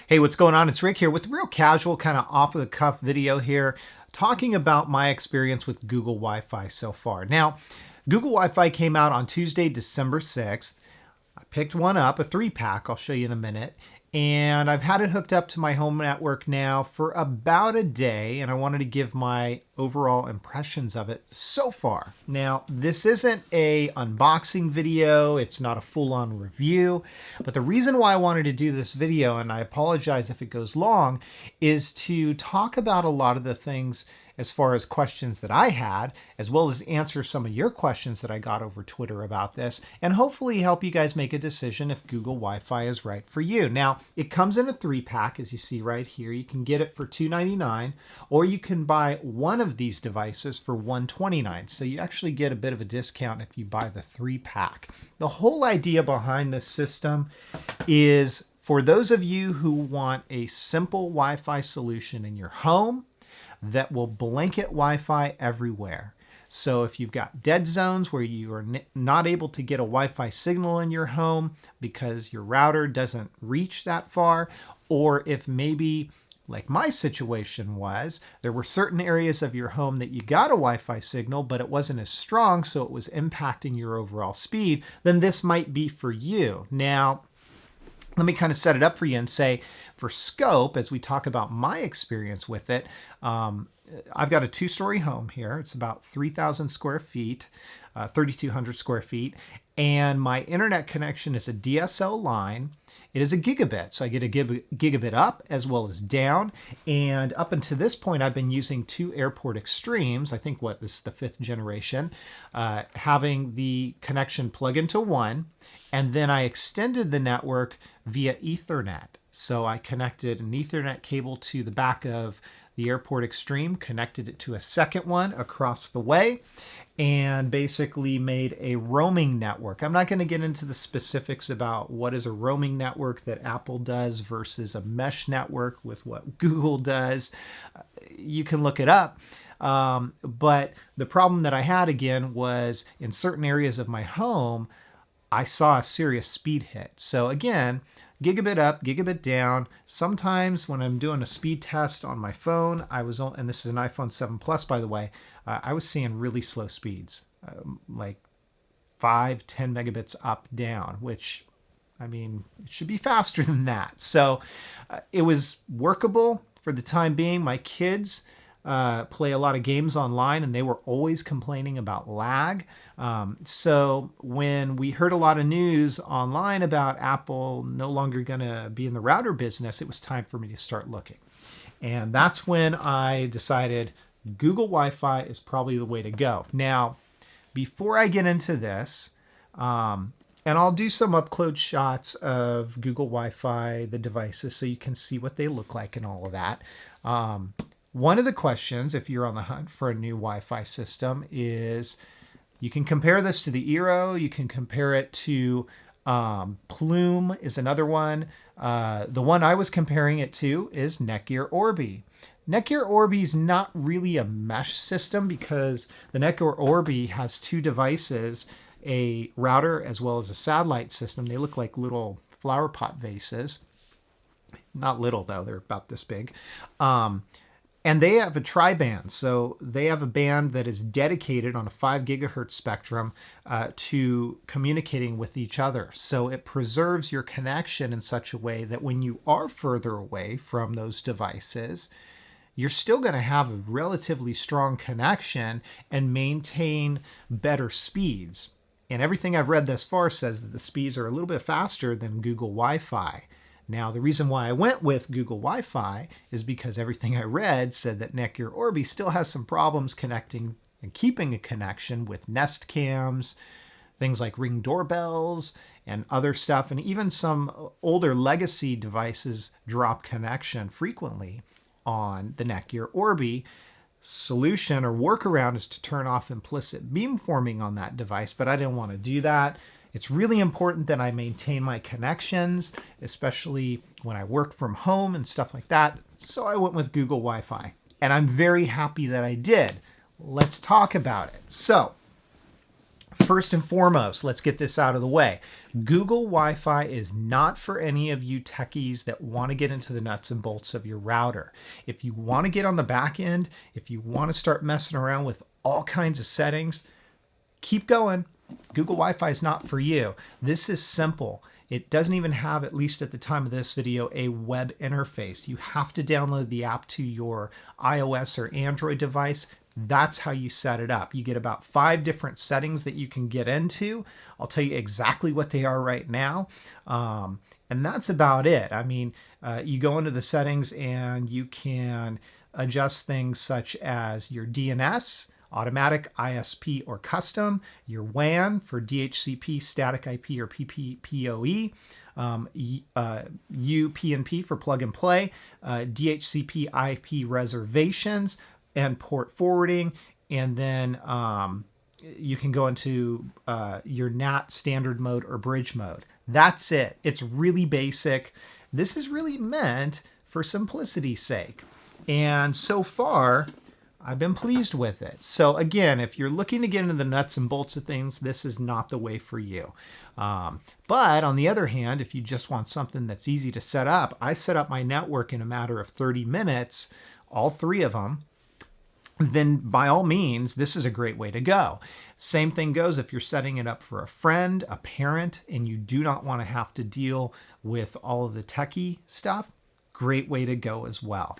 Hey, what's going on? It's Rick here with a real casual, kind of off of the cuff video here, talking about my experience with Google Wi-Fi so far. Now, Google Wi-Fi came out on Tuesday, December 6th. I picked one up, a 3-pack, I'll show you in a minute. And I've had it hooked up to my home network now for about a day, and I wanted to give my overall impressions of it so far. Now, this isn't a unboxing video, it's not a full-on review, but the reason why I wanted to do this video, and I apologize if it goes long, is to talk about a lot of the things as far as questions that I had, as well as answer some of your questions that I got over Twitter about this, and hopefully help you guys make a decision if Google Wi-Fi is right for you. Now, it comes in a 3-pack, as you see right here. You can get it for $2.99, or you can buy one of these devices for $129. So you actually get a bit of a discount if you buy the 3-pack. The whole idea behind this system is for those of you who want a simple Wi-Fi solution in your home that will blanket Wi-Fi everywhere. So if you've got dead zones where you are not able to get a Wi-Fi signal in your home because your router doesn't reach that far, or if maybe, like my situation was, there were certain areas of your home that you got a Wi-Fi signal, but it wasn't as strong, so it was impacting your overall speed, then this might be for you. Now, let me kind of set it up for you and say, for scope, as we talk about my experience with it, I've got a 2-story home here. It's about 3,000 square feet, 3,200 square feet, and my internet connection is a DSL line. It is a gigabit, so I get a gigabit up as well as down. And up until this point, I've been using 2 Airport Extremes. I think this is the 5th generation, having the connection plug into one. And then I extended the network via Ethernet. So I connected an Ethernet cable to the back of the Airport Extreme, connected it to a second one across the way, and basically made a roaming network. I'm not going to get into the specifics about what is a roaming network that Apple does versus a mesh network with what Google does. You can look it up. But the problem that I had again was in certain areas of my home, I saw a serious speed hit. So again, gigabit up, gigabit down. Sometimes when I'm doing a speed test on my phone, and this is an iPhone 7 Plus, by the way, I was seeing really slow speeds, like 5, 10 megabits up, down, which, I mean, it should be faster than that. So it was workable for the time being. My kids play a lot of games online, and they were always complaining about lag. So when we heard a lot of news online about Apple no longer going to be in the router business, it was time for me to start looking. And that's when I decided Google Wi-Fi is probably the way to go. Now, before I get into this, and I'll do some up-close shots of Google Wi-Fi, the devices, so you can see what they look like and all of that. One of the questions, if you're on the hunt for a new Wi-Fi system, is you can compare this to the Eero. You can compare it to Plume is another one. The one I was comparing it to is Netgear Orbi. Netgear Orbi is not really a mesh system because the Netgear Orbi has 2 devices, a router as well as a satellite system. They look like little flower pot vases. Not little, though. They're about this big. And they have a tri-band, so they have a band that is dedicated on a 5 gigahertz spectrum to communicating with each other. So it preserves your connection in such a way that when you are further away from those devices, you're still going to have a relatively strong connection and maintain better speeds. And everything I've read thus far says that the speeds are a little bit faster than Google Wi-Fi. Now, the reason why I went with Google Wi-Fi is because everything I read said that Netgear Orbi still has some problems connecting and keeping a connection with Nest cams, things like Ring doorbells and other stuff, and even some older legacy devices drop connection frequently on the Netgear Orbi. Solution or workaround is to turn off implicit beamforming on that device, but I didn't want to do that. It's really important that I maintain my connections, especially when I work from home and stuff like that. So I went with Google Wi-Fi, and I'm very happy that I did. Let's talk about it. So first and foremost, let's get this out of the way. Google Wi-Fi is not for any of you techies that want to get into the nuts and bolts of your router. If you want to get on the back end, if you want to start messing around with all kinds of settings, keep going. Google Wi-Fi is not for you. This is simple. It doesn't even have, at least at the time of this video, a web interface. You have to download the app to your iOS or Android device. That's how you set it up. You get about 5 different settings that you can get into. I'll tell you exactly what they are right now. And that's about it. I mean, you go into the settings and you can adjust things such as your DNS, automatic, ISP, or custom, your WAN for DHCP, static IP, or PPPoE, UPnP for plug and play, DHCP IP reservations, and port forwarding, and then you can go into your NAT standard mode or bridge mode. That's it. It's really basic. This is really meant for simplicity's sake. And so far, I've been pleased with it. So again, if you're looking to get into the nuts and bolts of things, this is not the way for you. But on the other hand, if you just want something that's easy to set up, I set up my network in a matter of 30 minutes, all 3 of them, then by all means, this is a great way to go. Same thing goes if you're setting it up for a friend, a parent, and you do not want to have to deal with all of the techie stuff, great way to go as well.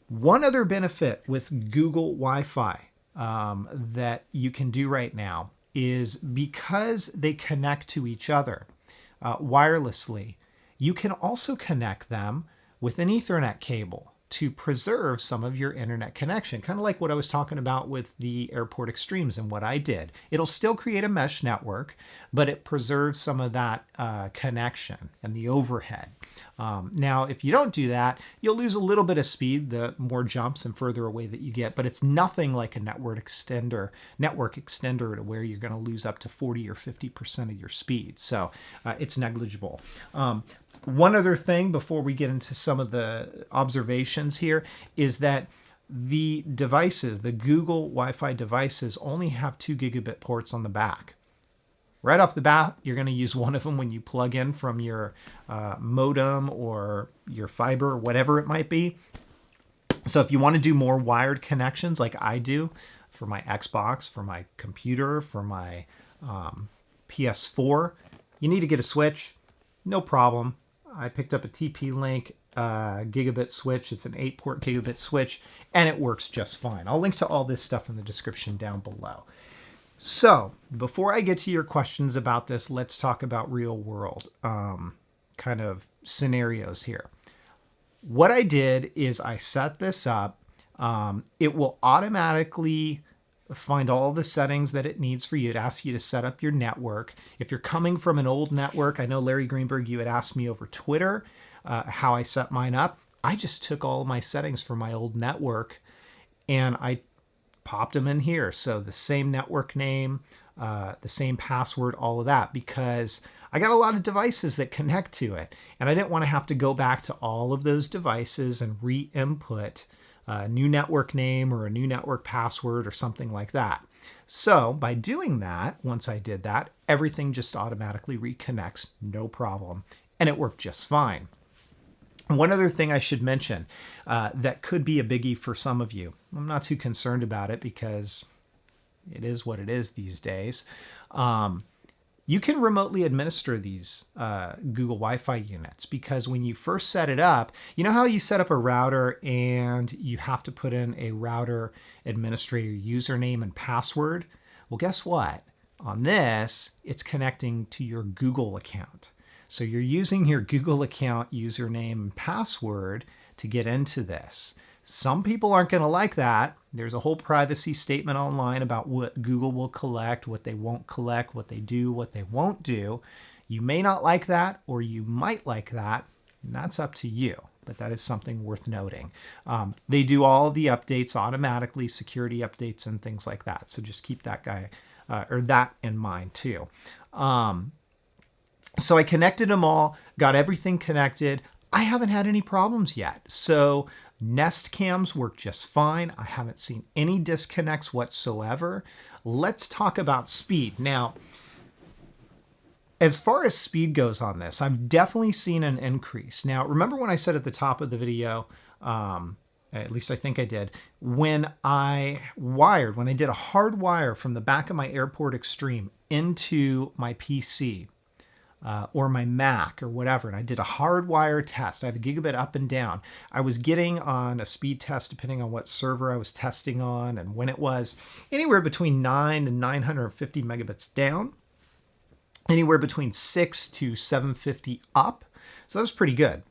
One other benefit with Google Wi-Fi that you can do right now is because they connect to each other wirelessly, you can also connect them with an Ethernet cable to preserve some of your internet connection, kind of like what I was talking about with the Airport Extremes and what I did. It'll still create a mesh network, but it preserves some of that connection and the overhead. Now, if you don't do that, you'll lose a little bit of speed the more jumps and further away that you get, but it's nothing like a network extender to where you're going to lose up to 40 or 50% of your speed. So it's negligible. One other thing before we get into some of the observations here is that the devices, the Google Wi-Fi devices, only have 2 gigabit ports on the back. Right off the bat, you're going to use one of them when you plug in from your modem or your fiber, whatever it might be. So if you want to do more wired connections like I do for my Xbox, for my computer, for my PS4, you need to get a switch. No problem. I picked up a TP-Link gigabit switch. It's an 8-port gigabit switch, and it works just fine. I'll link to all this stuff in the description down below. So before I get to your questions about this, let's talk about real world kind of scenarios here. What I did is I set this up. It will automatically find all the settings that it needs for you. It asks you to set up your network. If you're coming from an old network, I know Larry Greenberg, you had asked me over Twitter how I set mine up. I just took all of my settings for my old network and I popped them in here. So the same network name, the same password, all of that, because I got a lot of devices that connect to it. And I didn't want to have to go back to all of those devices and re-input a new network name or a new network password or something like that. So by doing that, once I did that, everything just automatically reconnects, no problem. And it worked just fine. One other thing I should mention that could be a biggie for some of you. I'm not too concerned about it because it is what it is these days. You can remotely administer these Google Wi-Fi units because when you first set it up, you know how you set up a router and you have to put in a router administrator username and password? Well, guess what? On this, it's connecting to your Google account. So you're using your Google account username and password to get into this. Some people aren't going to like that. There's a whole privacy statement online about what Google will collect, what they won't collect, what they do, what they won't do. You may not like that, or you might like that. And that's up to you, but that is something worth noting. They do all the updates automatically, security updates and things like that. So just keep that that in mind too. So I connected them all, got everything connected. I haven't had any problems yet. So Nest cams work just fine. I haven't seen any disconnects whatsoever. Let's talk about speed. Now, as far as speed goes on this, I've definitely seen an increase. Now, remember when I said at the top of the video, at least I think I did, when I did a hard wire from the back of my Airport Extreme into my PC or my Mac or whatever, and I did a hard wire test, I had a gigabit up and down. I was getting on a speed test, depending on what server I was testing on and when it was, anywhere between 9 and 950 megabits down, anywhere between 6 to 750 up. So that was pretty good.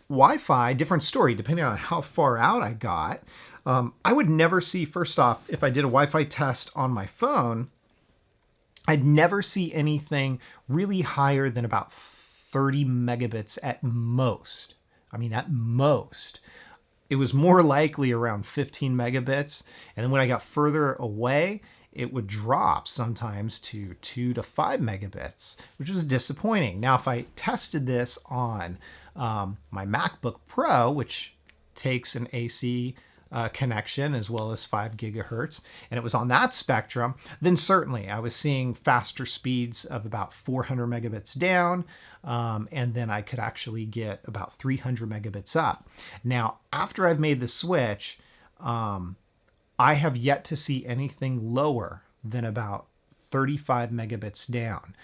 Wi-Fi, different story, depending on how far out I got. I would never see, first off, if I did a Wi-Fi test on my phone, I'd never see anything really higher than about 30 megabits at most. I mean, at most. It was more likely around 15 megabits. And then when I got further away, it would drop sometimes to 2 to 5 megabits, which was disappointing. Now, if I tested this on my MacBook Pro, which takes an AC connection as well as 5 gigahertz, and it was on that spectrum, then certainly I was seeing faster speeds of about 400 megabits down, and then I could actually get about 300 megabits up. Now, after I've made the switch, I have yet to see anything lower than about 35 megabits down.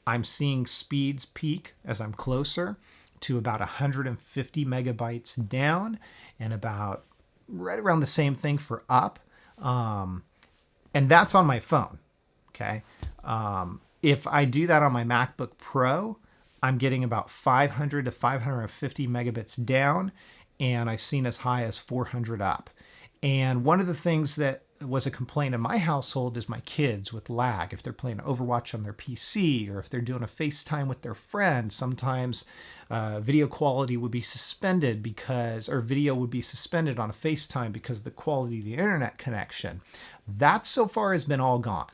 I'm seeing speeds peak as I'm closer to about 150 megabytes down, and about right around the same thing for up. And that's on my phone, okay? If I do that on my MacBook Pro, I'm getting about 500 to 550 megabits down, and I've seen as high as 400 up. And one of the things that was a complaint in my household is my kids with lag. If they're playing Overwatch on their PC, or if they're doing a FaceTime with their friends, sometimes video quality would be suspended or video would be suspended on a FaceTime because of the quality of the internet connection. That so far has been all gone.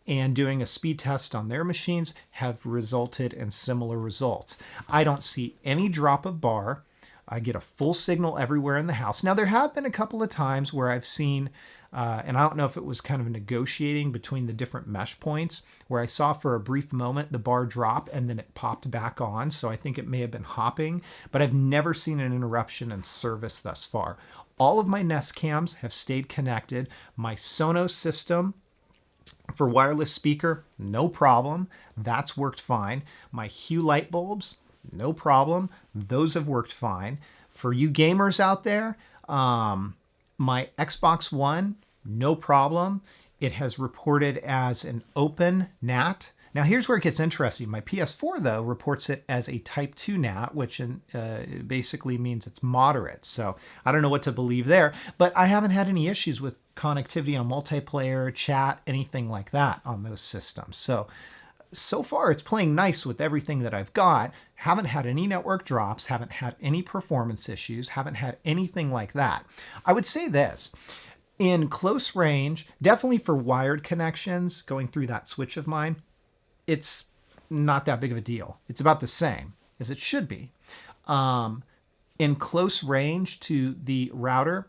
And doing a speed test on their machines have resulted in similar results. I don't see any drop of bar. I get a full signal everywhere in the house. Now, there have been a couple of times where I've seen, and I don't know if it was kind of negotiating between the different mesh points, where I saw for a brief moment the bar drop and then it popped back on. So I think it may have been hopping, but I've never seen an interruption in service thus far. All of my Nest cams have stayed connected. My Sonos system for wireless speaker, no problem. That's worked fine. My Hue light bulbs, no problem. Those have worked fine. For you gamers out there, my Xbox One, no problem. It has reported as an open NAT. Now here's where it gets interesting. My PS4, though, reports it as a Type 2 NAT, which basically means it's moderate. So I don't know what to believe there, but I haven't had any issues with connectivity on multiplayer, chat, anything like that on those systems. So far, it's playing nice with everything that I've got. Haven't had any network drops, haven't had any performance issues, haven't had anything like that. I would say this, in close range, definitely for wired connections, going through that switch of mine, it's not that big of a deal. It's about the same as it should be. In close range to the router,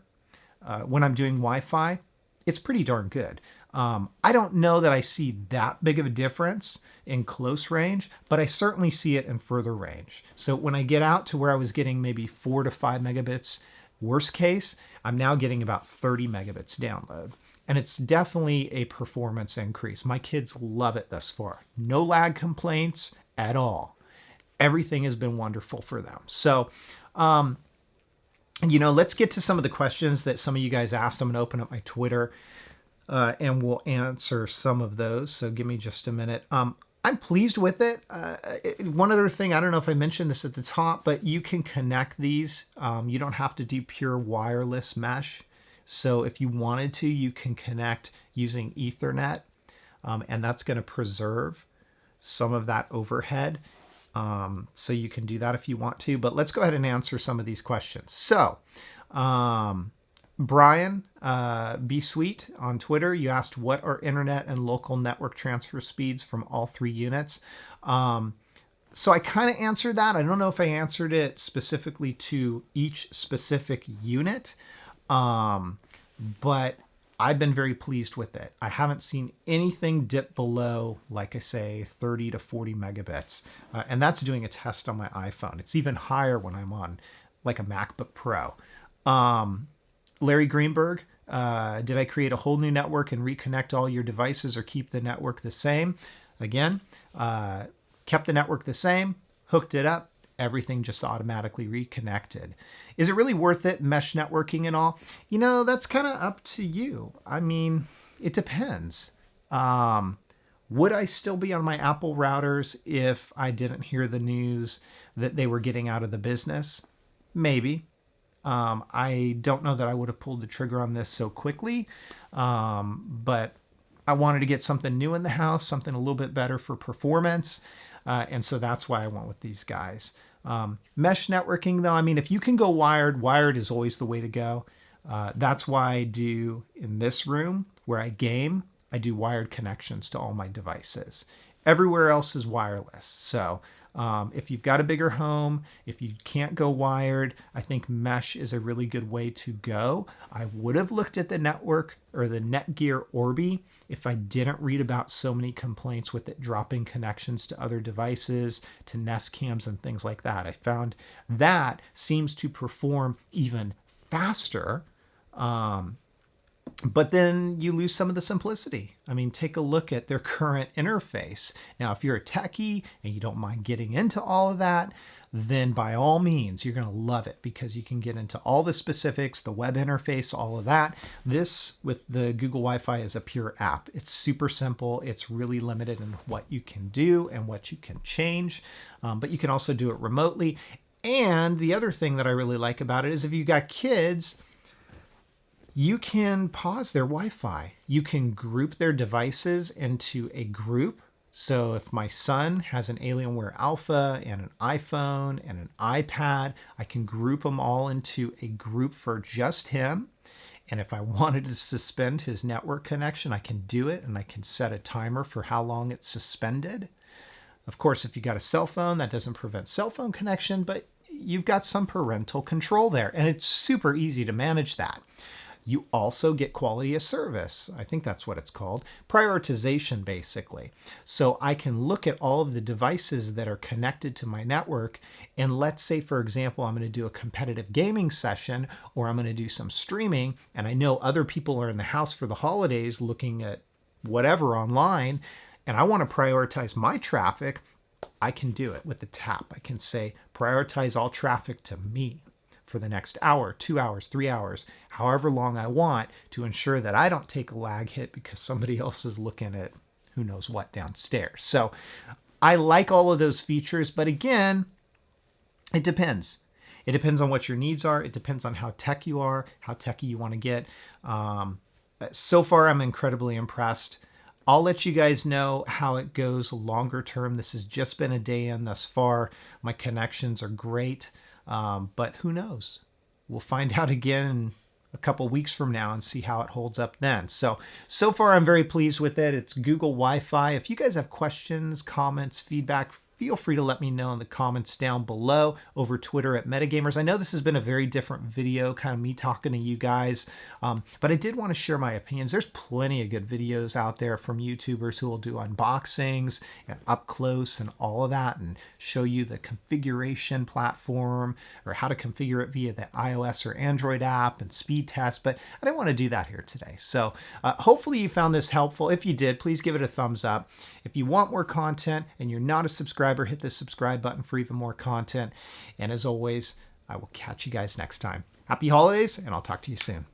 when I'm doing Wi-Fi, it's pretty darn good. I don't know that I see that big of a difference in close range, but I certainly see it in further range. So when I get out to where I was getting maybe 4 to 5 megabits, worst case, I'm now getting about 30 megabits download. And it's definitely a performance increase. My kids love it thus far. No lag complaints at all. Everything has been wonderful for them. So, let's get to some of the questions that some of you guys asked. I'm going to open up my Twitter and we'll answer some of those. So give me just a minute. I'm pleased with it. One other thing, I don't know if I mentioned this at the top, but you can connect these. You don't have to do pure wireless mesh. So if you wanted to, you can connect using Ethernet, and that's going to preserve some of that overhead. So you can do that if you want to, but let's go ahead and answer some of these questions. So, Brian, Be Sweet on Twitter, you asked what are internet and local network transfer speeds from all 3 units. So I kind of answered that. I don't know if I answered it specifically to each specific unit, but I've been very pleased with it. I haven't seen anything dip below, like I say, 30 to 40 megabits. And that's doing a test on my iPhone. It's even higher when I'm on like a MacBook Pro. Larry Greenberg, did I create a whole new network and reconnect all your devices or keep the network the same? Again, kept the network the same, hooked it up, everything just automatically reconnected. Is it really worth it, mesh networking and all? You know, that's kind of up to you. I mean, it depends. Would I still be on my Apple routers if I didn't hear the news that they were getting out of the business? Maybe. I don't know that I would have pulled the trigger on this so quickly, but I wanted to get something new in the house, something a little bit better for performance. And so that's why I went with these guys. Mesh networking, though, I mean, if you can go wired, wired is always the way to go. That's why I do in this room where I game, I do wired connections to all my devices. Everywhere else is wireless. So if you've got a bigger home, if you can't go wired, I think mesh is a really good way to go. I would have looked at the network or the Netgear Orbi if I didn't read about so many complaints with it dropping connections to other devices, to Nest cams and things like that. I found that seems to perform even faster. But then you lose some of the simplicity. I mean, take a look at their current interface. Now, if you're a techie and you don't mind getting into all of that, then by all means, you're going to love it because you can get into all the specifics, the web interface, all of that. This with the Google Wi-Fi is a pure app. It's super simple. It's really limited in what you can do and what you can change, but you can also do it remotely. And the other thing that I really like about it is if you've got kids, you can pause their Wi-Fi. You can group their devices into a group. So if my son has an Alienware Alpha and an iPhone and an iPad, I can group them all into a group for just him. And if I wanted to suspend his network connection, I can do it, and I can set a timer for how long it's suspended. Of course, if you got a cell phone, that doesn't prevent cell phone connection, but you've got some parental control there, and it's super easy to manage that. You also get quality of service. I think that's what it's called. Prioritization, basically. So I can look at all of the devices that are connected to my network. And let's say, for example, I'm going to do a competitive gaming session, or I'm going to do some streaming, and I know other people are in the house for the holidays looking at whatever online, and I want to prioritize my traffic. I can do it with the tap. I can say, prioritize all traffic to me for the next hour, 2 hours, 3 hours, however long I want, to ensure that I don't take a lag hit because somebody else is looking at who knows what downstairs. So I like all of those features, but again, it depends. It depends on what your needs are. It depends on how tech you are, how techy you want to get. So far, I'm incredibly impressed. I'll let you guys know how it goes longer term. This has just been a day in thus far. My connections are great. But who knows? We'll find out again in a couple weeks from now and see how it holds up then. So far I'm very pleased with it. It's Google Wi-Fi. If you guys have questions, comments, feedback, feel free to let me know in the comments down below over Twitter at metagamers. I know this has been a very different video, kind of me talking to you guys, but I did want to share my opinions. There's plenty of good videos out there from YouTubers who will do unboxings and up close and all of that and show you the configuration platform or how to configure it via the iOS or Android app and speed test, but I didn't want to do that here today. So hopefully you found this helpful. If you did, please give it a thumbs up. If you want more content and you're not a subscriber, hit the subscribe button for even more content. And as always, I will catch you guys next time. Happy holidays, and I'll talk to you soon.